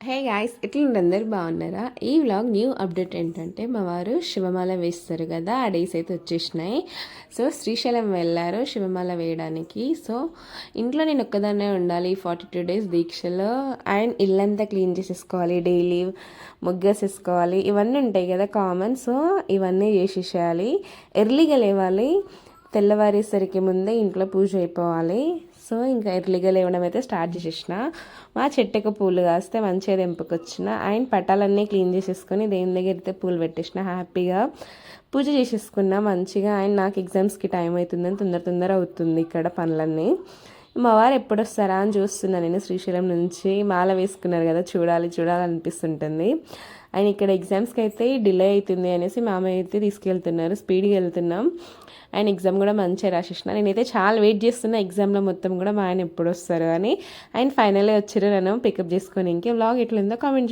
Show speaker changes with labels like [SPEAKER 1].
[SPEAKER 1] Hey guys, ఎట్లుండి అందరు బాగున్నారా? ఈ వ్లాగ్ న్యూ అప్డేట్ ఏంటంటే, మా వారు శివమాల వేస్తారు కదా, ఆ డేస్ అయితే వచ్చేసినాయి. సో శ్రీశైలం వెళ్ళారు శివమాల వేయడానికి. సో ఇంట్లో నేను ఒక్కదాన్నే ఉండాలి 42 డేస్ దీక్షలో. అండ్ ఇల్లంతా క్లీన్ చేసేసుకోవాలి, డైలీ ముగ్గేసేసుకోవాలి, ఇవన్నీ ఉంటాయి కదా కామన్. సో ఇవన్నీ చేసేసేయాలి, ఎర్లీగా లేవాలి, తెల్లవారేసరికి ముందే ఇంట్లో పూజ అయిపోవాలి. సో ఇంకా ఎర్లీగా లేవడం అయితే స్టార్ట్ చేసేసిన. మా చెట్టుకు పూలు కాస్తే మంచిగా తెంపుకొచ్చిన. అండ్ పటాలన్నీ క్లీన్ చేసేసుకొని దేవుని దగ్గర అయితే పూలు పెట్టేసిన. హ్యాపీగా పూజ చేసేసుకున్నా మంచిగా. అండ్ నాకు ఎగ్జామ్స్కి టైం అవుతుందని తొందర అవుతుంది ఇక్కడ పనులన్నీ. మా వారు ఎప్పుడు వస్తారా అని చూస్తున్నాను నేను. శ్రీశైలం నుంచి మాల వేసుకున్నారు కదా, చూడాలనిపిస్తుంటుంది. అండ్ ఇక్కడ ఎగ్జామ్స్కి అయితే డిలే అవుతుంది అనేసి మామయ్య అయితే తీసుకెళ్తున్నారు, స్పీడ్గా వెళ్తున్నాం. అండ్ ఎగ్జామ్ కూడా మంచిగా రాసేసిన. నేనైతే చాలా వెయిట్ చేస్తున్నా ఎగ్జామ్లో మొత్తం కూడా మా ఆయన ఎప్పుడు వస్తారు అని. అండ్ ఫైనల్లీ వచ్చారు నన్ను పికప్ చేసుకొని. ఇంకే వ్లాగ్ ఎట్లుందో కామెంట్ చేయండి.